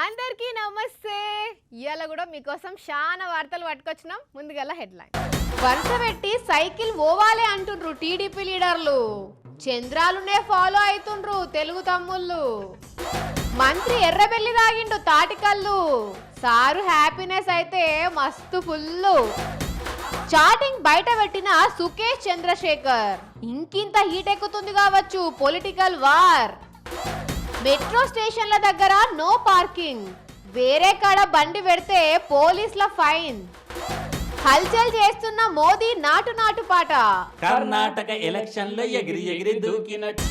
అందరికీ నమస్తే. ఇయాల కూడా మీకోసం చాలా వార్తలు పట్టుకొచ్చినాం. ముందుగల హెడ్లైన్. వరుస పెట్టి సైకిల్ పోవాలే అంటుండ్రు టీడీపీ లీడర్లు. చంద్రాలునే ఫాలో అవుతుండ్రు తెలుగు తమ్ముళ్ళు. మంత్రి ఎర్రబెల్లి తాగిండు తాటికల్లు. సారు హ్యాపీనెస్ అయితే మస్తు ఫుల్లు. చాటింగ్ బయట పెట్టిన సుకేష్ చంద్రశేఖర్. ఇంకింత హీట్ ఎక్కుతుంది కావచ్చు పొలిటికల్ వార్. మెట్రో స్టేషన్ల దగ్గర నో పార్కింగ్. వేరే కాడ బండి పెడితే పోలీసుల ఫైన్. హల్చల్ చేస్తున్న మోదీ నాటు నాటు పాట. కర్ణాటక ఎలక్షన్ లో ఎగిరి ఎగిరి దూకినట్టు.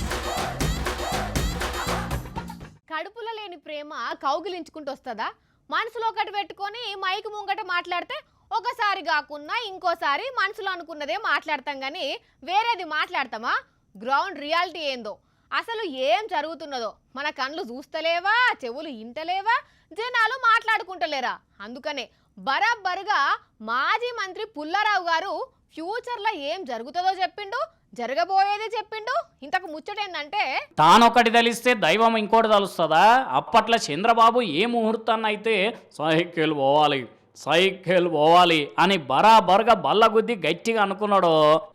కడుపులో లేని ప్రేమ కౌగిలించుకుంటూ వస్తుందా? మనసులో ఒకటి పెట్టుకొని మైకు ముంగట మాట్లాడితే ఒకసారి కాకున్నా ఇంకోసారి మనసులో అనుకున్నదే మాట్లాడతాం కానీ వేరేది మాట్లాడతామా? గ్రౌండ్ రియాలిటీ ఏందో, అసలు ఏం జరుగుతున్నదో మన కళ్ళు చూస్తలేవా, చెవులు ఇంటలేవా, జనాలు మాట్లాడుకుంటలేరా? అందుకనే బరాబరుగా మాజీ మంత్రి పుల్లారావు గారు ఫ్యూచర్లో ఏం జరుగుతుందో చెప్పిండు, జరగబోయేది చెప్పిండు. ఇంతకు ముచ్చటేందంటే తానొకటి తెలిస్తే దైవం ఇంకోటి తెలుస్తుందా? అప్పట్లో చంద్రబాబు ఏ ముహూర్తాన్ని అయితే సైకిల్ పోవాలి అని బరాబర్గా బల్లగుద్ది గట్టిగా అనుకున్నాడో,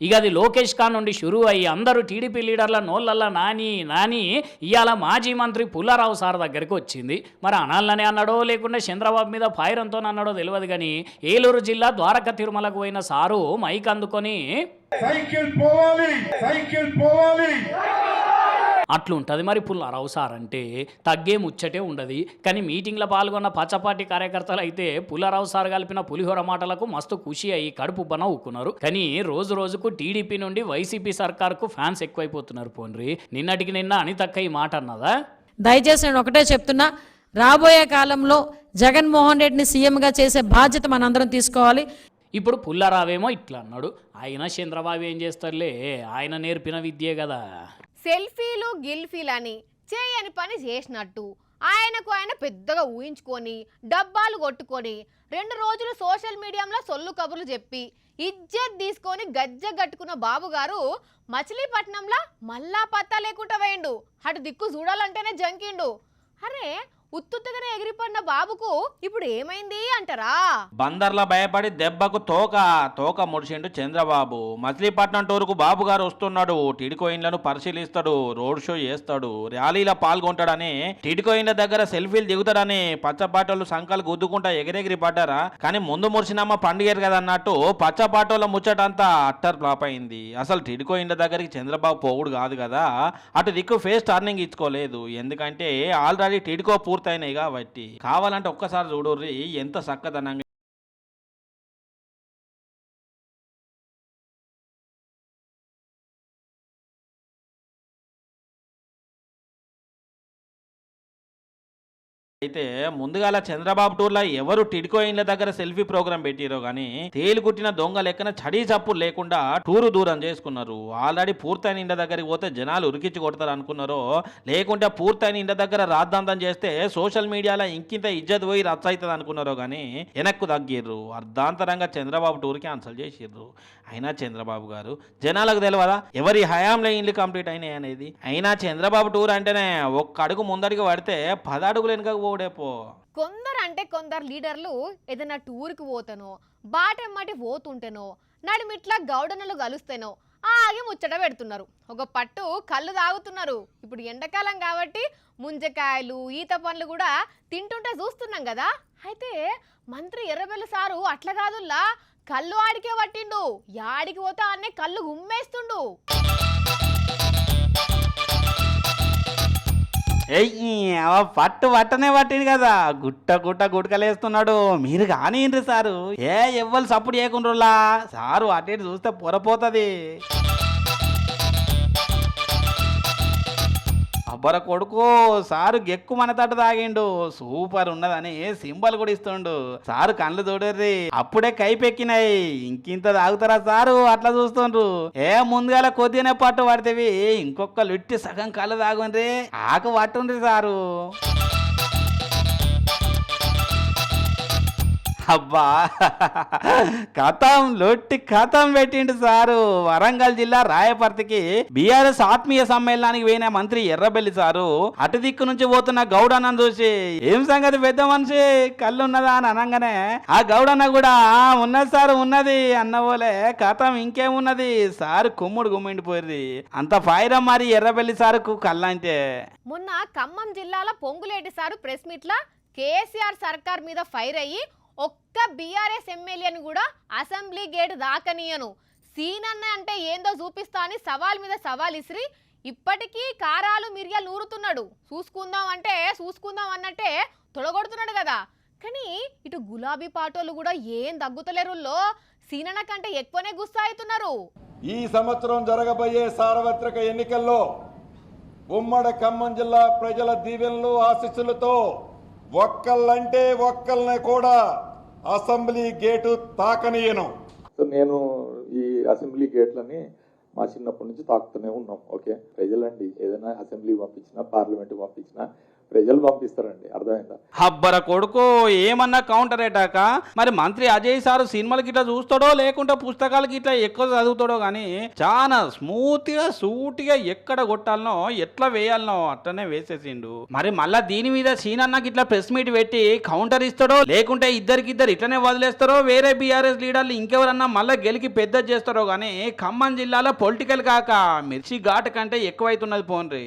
ఇక అది లోకేష్ ఖాన్ నుండి షురూ అయ్యి అందరూ టీడీపీ లీడర్ల నోళ్ళల్లా నాని ఇవాళ మాజీ మంత్రి పుల్లారావు సార్ దగ్గరికి వచ్చింది. మరి అనాలని అన్నాడో లేకుండా చంద్రబాబు మీద ఫైరంతో అన్నాడో తెలియదు కానీ ఏలూరు జిల్లా ద్వారకా తిరుమలకు పోయిన సారు మైక్ అందుకొని సైకిల్ పోవాలి అట్లుంటుంది మరి పుల్లారావు సార్ అంటే. తగ్గే ముచ్చటే ఉండదు. కానీ మీటింగ్లో పాల్గొన్న పచ్చపార్టీ కార్యకర్తలు అయితే పుల్లారావు సార్ కలిపిన పులిహోర మాటలకు మస్తు ఖుషి అయ్యి కడుపు బన ఊక్కున్నారు. కానీ రోజు రోజుకు టీడీపీ నుండి వైసీపీ సర్కార్కు ఫ్యాన్స్ ఎక్కువైపోతున్నారు. పోన్రి నిన్నటికి నిన్న అనితక్క ఈ మాట అన్నదా? దయచేసి నేను ఒకటే చెప్తున్నా, రాబోయే కాలంలో జగన్మోహన్ రెడ్డిని సీఎంగా చేసే బాధ్యత మనందరం తీసుకోవాలి. ఇప్పుడు పుల్లారావేమో ఇట్లా అన్నాడు, ఆయన చంద్రబాబు ఏం చేస్తారులే, ఆయన నేర్పిన విద్యే కదా. సెల్ఫీలు గిల్ఫీలని చేయని పని చేసినట్టు ఆయనకు ఆయన పెద్దగా ఊహించుకొని డబ్బాలు కొట్టుకొని 2 రోజులు సోషల్ మీడియాలో సొల్లు కబుర్లు చెప్పి ఇజ్జత్ తీసుకొని గజ్జ గట్టుకున్న బాబు గారు మచిలీపట్నంలో మళ్ళా పత్తా లేకుండా వేయండు. అటు దిక్కు చూడాలంటేనే జంకిండు. అరే ఉత్తుత్తగానే ఎగిరిపడిన బాబుకు ఇప్పుడు ఏమైంది అంటారా? బందర్ల భయపడి దెబ్బకు తోక ముడిచిండు చంద్రబాబు. మచిలీపట్నం టూరుకు బాబు గారు వస్తున్నాడు. టిడికోయిన్లను పరిశీలిస్తాడు, రోడ్ షో చేస్తాడు, ర్యాలీలో పాల్గొంటాడని, టిడికోయిన్ల దగ్గర సెల్ఫీలు దిగుతాడని పచ్చపాటోళ్ళు సంకలు గుద్దుకుంటా ఎగిరెగిరి పడ్డారా. కానీ ముందు మురిసినమ్మ పండుగ కదా అన్నట్టు పచ్చపాటోళ్ళ ముచ్చటంతా అట్టర్ ఫ్లాప్ అయింది. అసలు టిడికోయిన్ల దగ్గరికి చంద్రబాబు పోవుడు కాదు కదా, అటు దిక్కు ఫేస్ టర్నింగ్ ఇచ్చుకోలేదు. ఎందుకంటే ఆల్రెడీ టిడికో పూర్తయినాయి కాబట్టి. కావాలంటే ఒక్కసారి చూడుర్రి ఎంత చక్కదనంగా. అయితే ముందుగాల చంద్రబాబు టూర్లో ఎవరు టిడ్కోయిన్ల దగ్గర సెల్ఫీ ప్రోగ్రామ్ పెట్టిరో కానీ తేలిగుట్టిన దొంగ లెక్కన చడీ చప్పుడు లేకుండా టూరు దూరం చేసుకున్నారు. ఆల్రెడీ పూర్తయిన ఇండ దగ్గరికి పోతే జనాలు ఉరికించి కొడతారు అనుకున్నారో, లేకుంటే పూర్తయిన ఇండ దగ్గర రాద్దాంతం చేస్తే సోషల్ మీడియాలో ఇంకింత ఇజ్జత్ పోయి రచ్చ అవుతుంది అనుకున్నారో కానీ వెనక్కు తగ్గిర్రు. అర్ధాంతరంగా చంద్రబాబు టూర్ క్యాన్సల్ చేసిర్రు. అయినా చంద్రబాబు గారు జనాలకు తెలియదా ఎవరి హయాంలో ఇల్లు కంప్లీట్ అయినాయి అనేది? అయినా చంద్రబాబు టూర్ అంటేనే ఒక్క అడుగు ముందడికి పడితే 10 అడుగులు వెనుకకు కొందరు లీడర్లు ఏదైనా టూర్కి పోతానో బాటెమ్మటి పోతుంటేనో నడిమిట్లా గౌడనలు కలుస్తేనో ఆగి ముచ్చట పెడుతున్నారు. ఒక పట్టు కళ్ళు తాగుతున్నారు. ఇప్పుడు ఎండాకాలం కాబట్టి ముంజకాయలు ఈత పండ్లు కూడా తింటుంటే చూస్తున్నాం కదా. అయితే మంత్రి ఎర్రబెల్లి సారు అట్లా కాదుల్లా, కళ్ళు ఆడికే పట్టిండు. యాడికి పోతా అనే కళ్ళు గుమ్మేస్తుండు. పట్టనే పట్టింది కదా, గుట్టలేస్తున్నాడు. మీరు కానివ్వండి సారు, ఎవ్వరు సప్పుడు చేయకుండా సారు అటు చూస్తే పొరపోతుంది. అబ్బర కొడుకు సారు గెక్కు మన తట్టు తాగిండు. సూపర్ ఉన్నదని సింబల్ కూడా ఇస్తుండు. సారు కళ్ళు చూడర్రి అప్పుడే కైపెక్కినాయి. ఇంకింత తాగుతారా సారు? అట్లా చూస్తుండ్రు. ముందుగాల కొద్దిగానే పట్టు పడితేవి ఇంకొక లిట్టి సగం కళ్ళు తాగుండ్రి, ఆకు పట్టుండ్రి సారు. అబ్బా కథం లొట్టి కథం పెట్టిండు సారు. వరంగల్ జిల్లా రాయపర్తికి బీఆర్ఎస్ ఆత్మీయ సమ్మేళనానికి పోయిన మంత్రి ఎర్రబెల్లి సారు అటు దిక్కు నుంచి పోతున్న గౌడన్నను చూసి ఏం సంగతి పెద్ద మనిషి కళ్ళు ఉన్నదా అని అనగానే ఆ గౌడన్న కూడా ఉన్నది సారు ఉన్నది అన్నవోలే కథం ఇంకేమున్నది సారు కుమ్ముడు గుమ్మిండిపోయింది. అంత ఫైర్ మరి ఎర్రబెల్లి సారుకు కళ్ళంటే. మొన్న ఖమ్మం జిల్లాల పొంగులేటి సారు ప్రెస్ మీట్లా కేసీఆర్ సర్కార్ మీద ఫైర్ అయ్యి ఒక్క బీఆర్ఎస్ ఎమ్మెల్యేని కూడా అసెంబ్లీ గేట్ దాకనీయను, సీనన్న అంటే ఏందో చూపిస్తా అని సవాల్ మీద సవాల్ ఇసిరి ఇప్పటికీ కారాలు మిరియాలు నూరుతున్నాడు. చూసుకుందాం అన్నట్టే తొడగొడుతున్నాడు కదా. కానీ ఇటు గులాబీ పాటోళ్ళు కూడా ఏం దగ్గుతలేరుల్లో సీనన్న కంటే ఎక్కువనే గుస్సా అవుతున్నారు. ఈ సంవత్సరం జరగబోయే సార్వత్రిక ఎన్నికల్లో ఉమ్మడి ఖమ్మం జిల్లా ప్రజల దీవెనలు ఆశీస్సులతో ఒక్కళ్ళంటే ఒక్కళ్ళని కూడా అసెంబ్లీ గేటు తాకనీయను. నేను ఈ అసెంబ్లీ గేట్లని మా చిన్నప్పటి నుంచి తాకుతూనే ఉన్నాం. ఓకే, ప్రజలండి ఏదైనా అసెంబ్లీ పంపించినా పార్లమెంట్ పంపించినా ప్రజలు పంపిస్తారండి, అర్థమైందా? హబ్బర కొడుకు ఏమన్నా కౌంటర్ అటాక. మరి మంత్రి అజయ్ సారు సినిమాలకి ఇట్లా చూస్తాడో లేకుంటే పుస్తకాలకి ఇట్లా ఎక్కువ చదువుతాడో కానీ చాలా స్మూత్గా సూటిగా ఎక్కడ కొట్టాలనో ఎట్లా వేయాలనో అట్లనే వేసేసిండు. మరి మళ్ళా దీని మీద సీనన్నకి ఇట్లా ప్రెస్ మీట్ పెట్టి కౌంటర్ ఇస్తాడో లేకుంటే ఇద్దరికిద్దరు ఇట్లనే వదిలేస్తారో వేరే బీఆర్ఎస్ లీడర్లు ఇంకెవరన్నా మళ్ళీ గెలికి పెద్ద చేస్తారో కానీ ఖమ్మం జిల్లాలో పొలిటికల్ కాక మిర్చి ఘాటు కంటే ఎక్కువైతున్నది పోన్రి.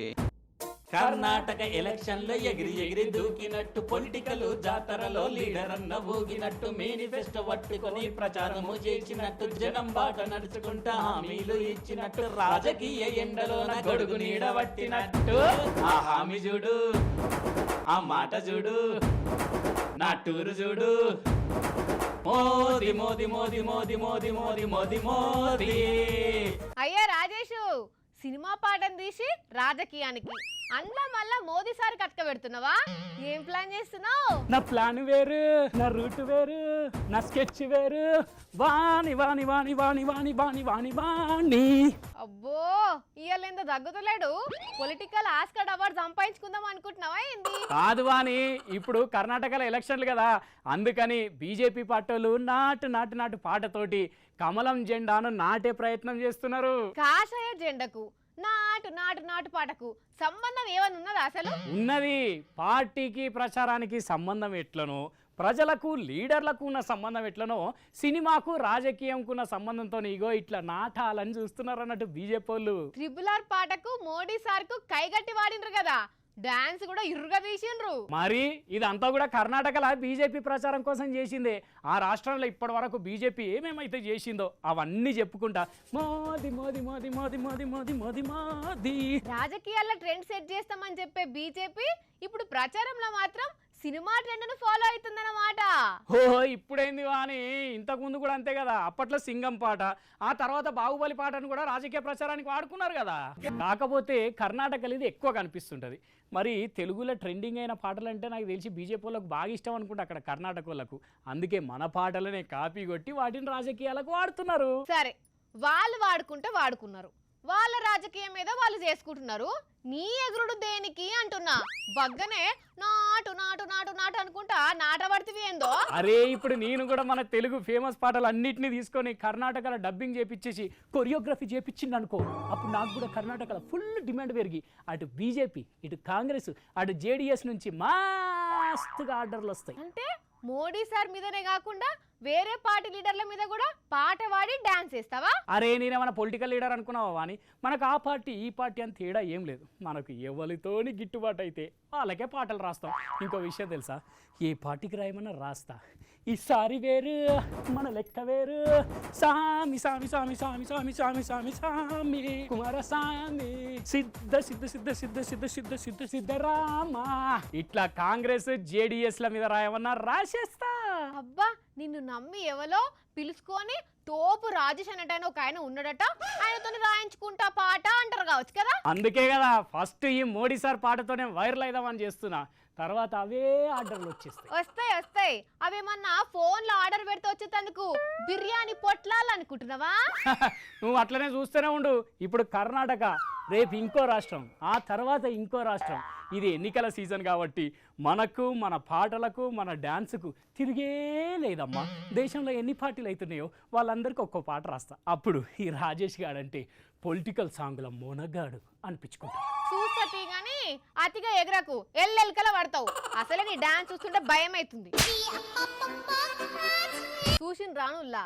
కర్ణాటక ఎలక్షన్ లో ఎగిరి ఎగిరి దూకినట్టు పొలిటికల్ జాతరలో లీడర్ అన్న ఊగినట్టు మేనిఫెస్టో పట్టుకొని ప్రచారము చేసినట్టు జనం బాట నడుచుకుంటా హామీలు ఇచ్చినట్టు రాజకీయ ఎండలోన గొడుగు నీడ పట్టినట్టు ఆ హామీ చూడు, ఆ మాట చూడు, నా టూరు చూడు, మోదీ మోదీ మోదీ మోదీ మోదీ మోదీ మోదీ మోదీ. అయ్యా రాజేషు, సినిమా పాటను తీసి రాజకీయానికి అందులో మళ్ళా మోదీ సార్ కట్క పెడుతున్నావా? ఏం ప్లాన్ చేస్తున్నావు? నా ప్లాన్ వేరు, నా రూట్ వేరు, నా స్కెచ్ వేరు. వాణి వాణి వాణి వాణి వాణి వాణి వాణి వాణి. అబ్బో, ఇవాళ ఎంత దగ్గుతలేడు. పొలిటికల్ ఆస్కార్ అవార్డు సంపాదించుకుందాం అనుకుంటున్నావా ఏంది? కాదు వాణి, ఇప్పుడు కర్ణాటకలో ఎలక్షన్లు కదా, అందుకని బీజేపీ పార్టీలు నాటు నాటు నాటు పాటతోటి కమలం జెండాను నాటే ప్రయత్నం చేస్తున్నారు. కాషాయ జెండకు నాటు నాటు నాటు పాటకు సంబంధం ఏమన్నా ఉన్నదా అసలు? ఉన్నది. పార్టీకి ప్రచారానికి సంబంధం ఎట్లనో, ప్రజలకు లీడర్లకు ఉన్న సంబంధం ఎట్లనో, సినిమాకు రాజకీయంకు ఉన్న సంబంధంతో ఇగో ఇట్లా నాటాలని చూస్తున్నారు అన్నట్టు బీజేపీ వాళ్ళు. RRR పాటకు మోడీ సార్ కు కైగట్టి వాడినరు కదా, డాన్స్ కూడా ఇరుగా తీసిండ్రు. మరి ఇదంతా కూడా కర్ణాటకలో బీజేపీ ప్రచారం కోసం చేసిందే. ఆ రాష్ట్రంలో ఇప్పటి వరకు బీజేపీ ఏమేమైతే చేసిందో అవన్నీ చెప్పుకుంటా మోదీ మోదీ మోదీ మోదీ మోదీ మోదీ మోదీ మోదీ. రాజకీయాల్లో ట్రెండ్ సెట్ చేస్తామని చెప్పే బీజేపీ ఇప్పుడు ప్రచారంలో మాత్రం సినిమా ట్రెండ్ను ఫాలో అవుతుందన్నమాట. ఓహో, ఇప్పుడైంది కానీ ఇంతకు ముందు కూడా అంతే కదా. అప్పట్లో సింగం పాట, ఆ తర్వాత బాహుబలి పాటను కూడా రాజకీయ ప్రచారానికి వాడుకున్నారు కదా. కాకపోతే కర్ణాటకలో ఇది ఎక్కువ కనిపిస్తుంటది. మరి తెలుగులో ట్రెండింగ్ అయిన పాటలు అంటే నాకు తెలిసి బీజేపీ వాళ్ళకు బాగా ఇష్టం అనుకుంటా అక్కడ కర్ణాటక వాళ్ళకు. అందుకే మన పాటలనే కాపీ కొట్టి వాటిని రాజకీయాలకు వాడుతున్నారు. సరే, వాళ్ళు వాడుకుంటే వాడుకున్నారు, వాళ్ళ రాజకీయం మీద వాళ్ళు చేసుకుంటున్నారు. నీ ఎగురుడు దేనికి అంటున్నా? బగ్గనే నాటు నాటు నాటు నాటు అనుకుంటా నాటబడితే ఏందో. అరే, ఇప్పుడు నేను కూడా మన తెలుగు ఫేమస్ పాటలు అన్నిటినీ తీసుకొని కర్ణాటకలో డబ్బింగ్ చేపించేసి కొరియోగ్రఫీ చేపించింది అనుకో, అప్పుడు నాకు కూడా కర్ణాటకలో ఫుల్ డిమాండ్ పెరిగి అటు బీజేపీ, ఇటు కాంగ్రెస్, అటు జేడీఎస్ నుంచి మస్తుగా ఆర్డర్లు వస్తాయి. అంటే మోడీ సార్ మీదనే కాకుండా వేరే పార్టీ లీడర్ల మీద కూడా పాట వాడి డాన్స్ చేస్తావా? అరే, నేనేమన్నా పొలిటికల్ లీడర్ అనుకున్నావా అని? మనకు ఆ పార్టీ ఈ పార్టీ అని తేడా ఏం లేదు. మనకు ఎవరితోని గిట్టుబాటు అయితే వాళ్ళకే పాటలు రాస్తాం. ఇంకో విషయం తెలుసా, ఏ పార్టీకి రాయమన్నా రాస్తా. ఈసారి వేరు, మన లెక్క వేరు. సామి సామి సామి సామి సామి సామి సామి సామి కుమారస్వామి సిద్ధ సిద్ధ సిద్ధ సిద్ధ సిద్ధ సిద్ధ సిద్ధ సిద్ధరామ. ఇట్లా కాంగ్రెస్ జేడీఎస్ల మీద రాయమన్నా రాసేస్తా. అబ్బా, నిన్ను నమ్మి ఎవలో పిలుచుకొని తోపు రాజేష్ అన్నట్టు ఒక ఆయన ఉన్నాడట, ఆయనతో రాయించుకుంటా పాట అంటారు కావచ్చు కదా. అందుకే కదా ఫస్ట్ ఈ మోడీ సార్ పాటతోనే వైరల్ అయిదామని చేస్తున్నా. తర్వాత అవే ఆర్డర్లు వచ్చేస్తాయి. వస్తాయి. అవేమన్నా ఫోన్లో ఆర్డర్ పెడితే వచ్చేందుకు బిర్యానీ పొట్లాలు అనుకుంటున్నావా? నువ్వు అట్లనే చూస్తూనే ఉండు. ఇప్పుడు కర్ణాటక రేపు ఇంకో రాష్ట్రం, ఆ తర్వాత ఇంకో రాష్ట్రం. ఇది ఎన్నికల సీజన్ కాబట్టి మనకు, మన పాటలకు, మన డ్యాన్సుకు తిరిగే లేదమ్మా. దేశంలో ఎన్ని పార్టీలు అవుతున్నాయో వాళ్ళందరికీ ఒక్కో పాట రాస్తా. అప్పుడు ఈ రాజేష్ గాడంటే పొలిటికల్ సాంగ్ల మొనగాడు అనిపించుకుంటా. చూస్తీ గానీ అతిగా ఎగరకు, ఎల్లెల్కల పడతావు. అసలే నీ డాన్స్ చూస్తుంటే భయం అవుతుంది. చూసిన రానుల్లా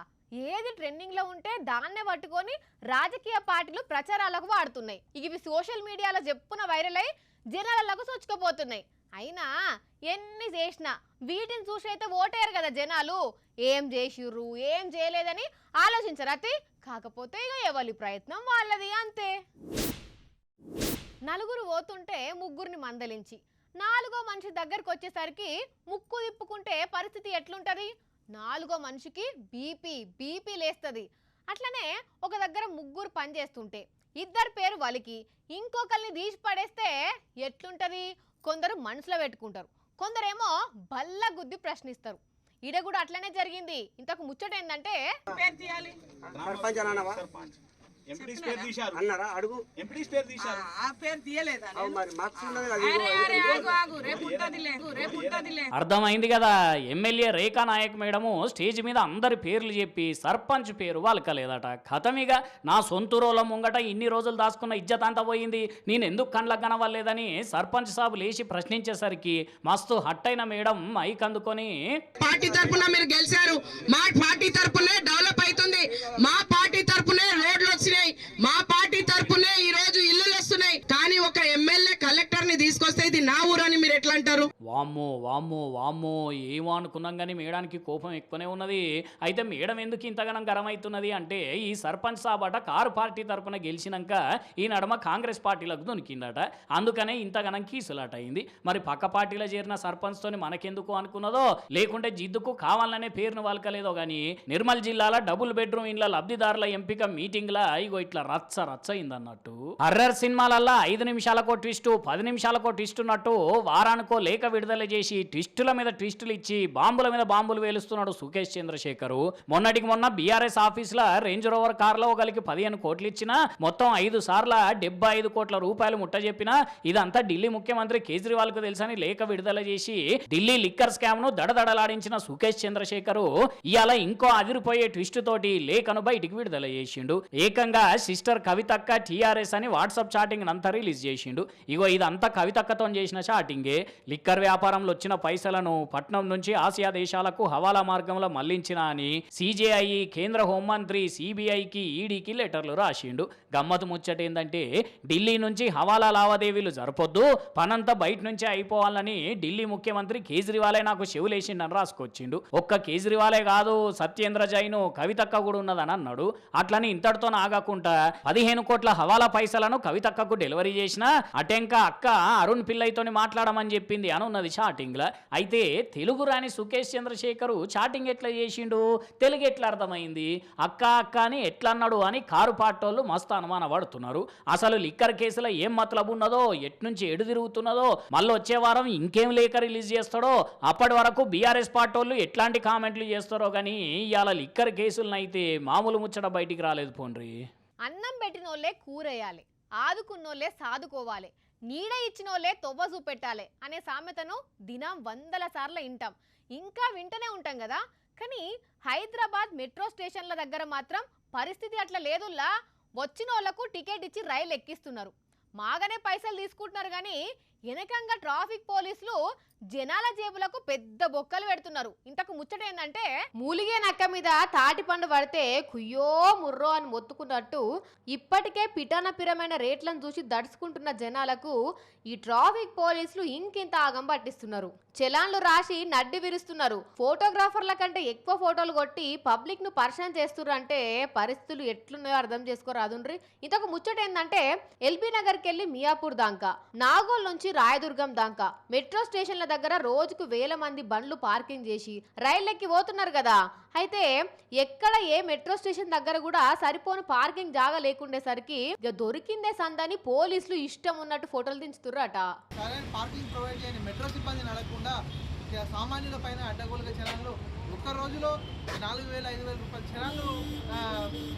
ఏది ట్రెండింగ్ లో ఉంటే దాన్నే పట్టుకొని రాజకీయ పార్టీలు ప్రచారాలకు వాడుతున్నాయి. ఇవి సోషల్ మీడియాలో చెప్పున వైరల్ అయి జనాలకు సొచ్చుకుపోతున్నాయి. అయినా ఎన్ని చేసినా వీటిని చూసి అయితే ఓటేరు కదా జనాలు. ఏం చేసిర్రు ఏం చేయలేదని ఆలోచించరు అతి. కాకపోతే ఇక ఎవరి ప్రయత్నం వాళ్ళది అంతే. నలుగురు పోతుంటే ముగ్గురిని మందలించి నాలుగో మనిషి దగ్గరకు వచ్చేసరికి ముక్కు తిప్పుకుంటే పరిస్థితి ఎట్లుంటది? నాలుగో మనిషికి బీపీ లేస్తుంది. అట్లనే ఒక దగ్గర ముగ్గురు పని చేస్తుంటే ఇద్దరు పేరు వలికి ఇంకొకరిని తీసి పడేస్తే ఎట్లుంటది? కొందరు మనసులో పెట్టుకుంటారు, కొందరేమో బల్ల గుద్ది ప్రశ్నిస్తారు. ఈడ కూడా అట్లనే జరిగింది. ఇంతకు ముచ్చట ఏంటంటే అర్థమైంది కదా. ఎమ్మెల్యే రేఖా నాయక్ మేడము స్టేజ్ మీద అందరి పేర్లు చెప్పి సర్పంచ్ పేరు వాళ్ళకలేదట. ఖతమిగా నా సొంతూరుల ముంగట ఇన్ని రోజులు దాచుకున్న ఇజ్జత్ అంతా పోయింది, నేను ఎందుకు కండ్లకు కనవలేదని సర్పంచ్ సాబు లేచి ప్రశ్నించేసరికి మస్తు హట్టైన మేడం మైక్ అందుకొని, పార్టీ తరపున మీరు గెలిచారు, మా పార్టీ తరపునే డెవలప్ అవుతుంది, మా పార్టీ తరపునే రోడ్లు వచ్చినాయి, మా పార్టీ తరపునే ఈ రోజు ఇల్లులు వస్తున్నాయి, కానీ ఒక ఎమ్మెల్యే కలెక్టర్ ని తీసుకొస్తే ఇది నా ఊరు అని మీరు ఎట్లా అంటారు? వామ్మో వామ్మో వామ్మో, ఏమో అనుకున్నాం కానీ మేడానికి కోపం ఎక్కువనే ఉన్నది. అయితే మేడం ఎందుకు ఇంతగానం గరం అవుతున్నది అంటే, ఈ సర్పంచ్ సాబట కారు పార్టీ తరపున గెలిచినాక ఈ నడమ కాంగ్రెస్ పార్టీలకు దొనికిందట. అందుకనే ఇంతగానం కీసులాట అయింది. మరి పక్క పార్టీలో చేరిన సర్పంచ్తోని మనకెందుకు అనుకున్నదో, లేకుంటే జిద్దుకు కావాలనే పేరును వాళ్ళకలేదో కానీ నిర్మల్ జిల్లాలో డబుల్ బెడ్రూమ్ ఇండ్ల లబ్ధిదారుల ఎంపిక మీటింగ్లా ఇగో ఇట్లా రచ్చ అయిందన్నట్టు. హర్రర్ సినిమాలల్లా 5 నిమిషాలకో ట్విస్ట్, 10 నిమిషాలకో ట్విస్ట్ ఉన్నట్టు వారానికో లేఖ విడుదల చేసి ట్విస్టుల మీద ట్విస్టులు ఇచ్చి బాంబుల మీద బాంబులు వేలుస్తున్నాడు సుకేష్ చంద్రశేఖర్. మొన్నటికి మొన్న బీఆర్ఎస్ ఆఫీసులో రేంజ్ రోవర్ కార్లో ఒకరికి 15 కోట్లు ఇచ్చినా మొత్తం 5 సార్ల 75 కోట్ల రూపాయలు ముట్టజెప్పినా ఇదంతా ఢిల్లీ ముఖ్యమంత్రి కేజ్రీవాల్ కు తెలుసని లేఖ విడుదల చేసి ఢిల్లీ లిక్కర్ స్కామ్ ను దడదడలాడించిన సుకేష్ చంద్రశేఖర్ ఇవాళ ఇంకో అదిరిపోయే ట్విస్ట్ తోటి లేఖను బయటికి విడుదల చేసిండు. ఏకంగా సిస్టర్ కవితక్క టీఆర్ఎస్ అని వాట్సాప్ చాటింగ్ అంతా రిలీజ్ చేసిండు. ఇగో ఇదంతా కవితక్కతో చేసిన చాటింగే. లిక్కర్ వ్యాపారంలో వచ్చిన పైసలను పట్నం నుంచి ఆసియా దేశాలకు హవాలా మార్గంలో మళ్లించిన అని సిజేఐ, కేంద్ర హోంమంత్రి, సిబిఐకి, ఈడీకి లెటర్లు రాసిండు. గమ్మతు ముచ్చట ఏంటంటే ఢిల్లీ నుంచి హవాలా లావాదేవీలు జరపొద్దు, పనంతా బయట నుంచే అయిపోవాలని ఢిల్లీ ముఖ్యమంత్రి కేజ్రీవాలే నాకు చెవులేసిండని రాసుకొచ్చిండు. ఒక్క కేజ్రీవాలే కాదు, సత్యేంద్ర జైన్, కవితక్క కూడా ఉన్నదని అన్నాడు. అట్లని ఇంతటితో ఆగకుండా 15 కోట్ల హవాలా పైసలను కవితక్కకు డెలివరీ చేసిన అటెంక అక్క అరుణ్ పిల్లయ్యతోని మాట్లాడమని చెప్పింది అని ఉన్నది చాటింగ్ లా. అయితే తెలుగు రాని సుకేష్ చంద్రశేఖర్ చాటింగ్ ఎట్లా చేసిండు, తెలుగు ఎట్లా అర్థమైంది, అక్క అక్క అని ఎట్లా అన్నాడు అని కారు పాటోళ్ళు మస్తు అనుమాన పడుతున్నారు. అసలు లిక్కర్ కేసులో ఏం మతలబు ఉన్నదో, ఎట్నుంచి ఎడు తిరుగుతున్నదో, మళ్ళీ వచ్చే వారం ఇంకేం లేఖ రిలీజ్ చేస్తాడో, అప్పటి వరకు బీఆర్ఎస్ పాటోళ్ళు ఎట్లాంటి కామెంట్లు చేస్తారో కానీ ఇవాళ లిక్కర్ కేసులనైతే మామూలు ముచ్చట బయటికి రాలేదు. పోండ్రి, అన్నం పెట్టినోళ్ళే కూరేయాలి, ఆదుకున్నోళ్ళే సాదుకోవాలి, నీడ ఇచ్చినోళ్ళే తొవ్వ చూపెట్టాలి అనే సామెతను దినం 100 సార్లు వింటాం, ఇంకా వింటనే ఉంటాం కదా. కానీ హైదరాబాద్ మెట్రో స్టేషన్ల దగ్గర మాత్రం పరిస్థితి అట్లా లేదుల్లా. వచ్చిన వాళ్ళకు టికెట్ ఇచ్చి రైలు ఎక్కిస్తున్నారు, మాగానే పైసలు తీసుకుంటున్నారు. కానీ వెనకంగా ట్రాఫిక్ పోలీసులు జనాల జేబులకు పెద్ద బొక్కలు పెడుతున్నారు. ఇంతకు ముచ్చట ఏంటంటే, మూలిగే నక్క మీద తాటి పండు పడితే కుయ్యో ముర్రో అని మొత్తుకున్నట్టు ఇప్పటికే పిటానపిరమైన రేట్లను చూసి దడుచుకుంటున్న జనాలకు ఈ ట్రాఫిక్ పోలీసులు ఇంకింత ఆగం పట్టిస్తున్నారు. చలాన్లు రాసి నడ్డి విరుస్తున్నారు. ఫోటోగ్రాఫర్ల కంటే ఎక్కువ ఫోటోలు కొట్టి పబ్లిక్ ను పరిచయం చేస్తున్నారు. అంటే పరిస్థితులు ఎట్లున్నాయో అర్థం చేసుకోరాదుండ్రి. ఇంతకు ముచ్చట ఏంటంటే, ఎల్బీ నగర్కి వెళ్ళి మియాపూర్ దాకా, నాగోల్ నుంచి రాయదుర్గం దాకా మెట్రో స్టేషన్ల దగ్గర రోజుకు 1000 మంది బండ్లు పార్కింగ్ చేసి రైళ్ళెక్కి పోతున్నారు కదా. అయితే ఎక్కడ ఏ మెట్రో స్టేషన్ దగ్గర కూడా సరిపోని పార్కింగ్ జాగా లేకుండేసరికి ఇక దొరికిందే సందని పోలీసులు ఇష్టం ఉన్నట్టు ఫోటోలు దించుతుర్రట. పార్కింగ్ ప్రొవైడ్ చేయని మెట్రో సిబ్బంది నడకుండా సామాన్యుల పైన అడ్డగోలుగా చలాన్లు ఒక్క రోజులో 4000-5000 రూపాయల చలాన్లు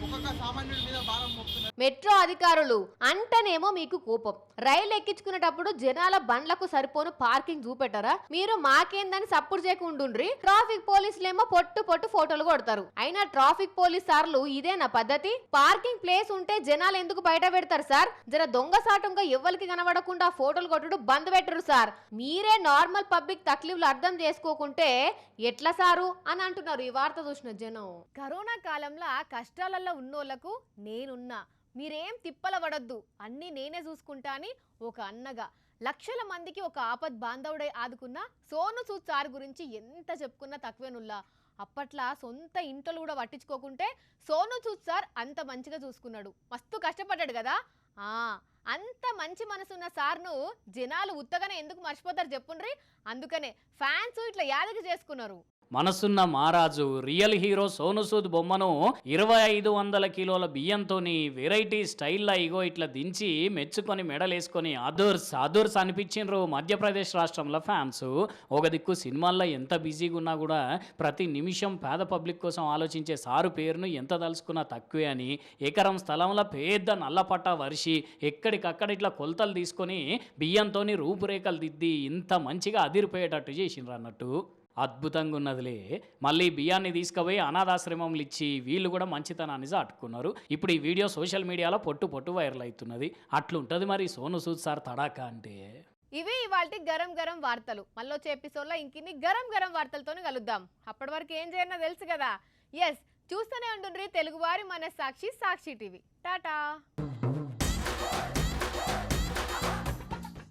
ఒక్కొక్క సామాన్యుడి మీద భారం మోపుతున్నారు. మెట్రో అధికారులు అంటేనేమో మీకు కోపం. రైలు ఎక్కించుకునేటప్పుడు జనాల బండ్లకు సరిపోను పార్కింగ్ చూపెట్టారా? మీరు మాకేందని సప్పుడు చేయకుండుండ్రి. ట్రాఫిక్ పోలీసులేమో పొట్టు ఫోటోలు కొడతారు. అయినా ట్రాఫిక్ పోలీస్ సార్లు ఇదేనా పద్ధతి? పార్కింగ్ ప్లేస్ ఉంటే జనాలు ఎందుకు బయట పెడతారు సార్? జర దొంగసాటంగా ఎవ్వరికి కనబడకుండా ఫోటోలు కొట్టుడు బంద్ పెట్టరు సార్. మీరే నార్మల్ పబ్లిక్ తక్లీఫ్లు అర్థం చేసుకోకుంటే ఎట్లా సారు అని అంటున్నారు ఈ వార్త చూసిన జనం. కరోనా కాలంలో కష్టాలలో ఉన్నోళ్లకు నేనున్నా, మీరేం తిప్పల పడొద్దు, అన్నీ నేనే చూసుకుంటా అని ఒక అన్నగా లక్షల మందికి ఒక ఆపద్ బాంధవుడై ఆదుకున్న సోను సూద్ సార్ గురించి ఎంత చెప్పుకున్నా తక్కువేనుల్లా. అప్పట్లా సొంత ఇంట్లో కూడా పట్టించుకోకుంటే సోను సూద్ సార్ అంత మంచిగా చూసుకున్నాడు. మస్తు కష్టపడ్డాడు కదా. అంత మంచి మనసున్న సార్ను జనాలు ఉత్తగానే ఎందుకు మర్చిపోతారు చెప్పుండ్రి. అందుకనే ఫ్యాన్స్ ఇట్లా యాదగి చేసుకున్నారు. మనసున్న మహారాజు రియల్ హీరో సోను సూద్ బొమ్మను 2500 కిలోల బియ్యంతోని వెరైటీ స్టైల్లో ఇగో ఇట్లా దించి మెచ్చుకొని మెడలేసుకొని అదర్స్ అనిపించిండ్రు మధ్యప్రదేశ్ రాష్ట్రంలో ఫ్యాన్స్. ఒక దిక్కు సినిమాల్లో ఎంత బిజీగా ఉన్నా కూడా ప్రతి నిమిషం పేద పబ్లిక్ కోసం ఆలోచించే సారు పేరును ఎంత తలుసుకున్నా తక్కువే అని ఎకరం స్థలంలో పెద్ద నల్లపట్ట వర్షి ఎక్కడికక్కడ ఇట్లా కొలతలు తీసుకొని బియ్యంతోని రూపురేఖలు దిద్ది ఇంత మంచిగా అదిరిపోయేటట్టు చేసిండ్రు అన్నట్టు. అద్భుతంగా ఉన్నదిలే. మళ్ళీ బియ్యాన్ని తీసుకుపోయి అనాథాశ్రమంలు ఇచ్చి వీళ్ళు కూడా మంచితనాన్ని చాటుకున్నారు. ఇప్పుడు ఈ వీడియో సోషల్ మీడియాలో పొట్టు వైరల్ అవుతున్నది. అట్లుంటది మరి సోను సూద్ సార్ తడాకా అంటే. ఇవి ఇవాల్టి గరం వార్తలు. మళ్ళీ వచ్చే ఎపిసోడ్లో ఇంకిన్ని గరం వార్తలతో కలుద్దాం. అప్పటి వరకు ఏం చేయాలో తెలుసు కదా. ఎస్, చూస్తూనే ఉండుండ్రి తెలుగువారి మన సాక్షి టీవీ. టాటా.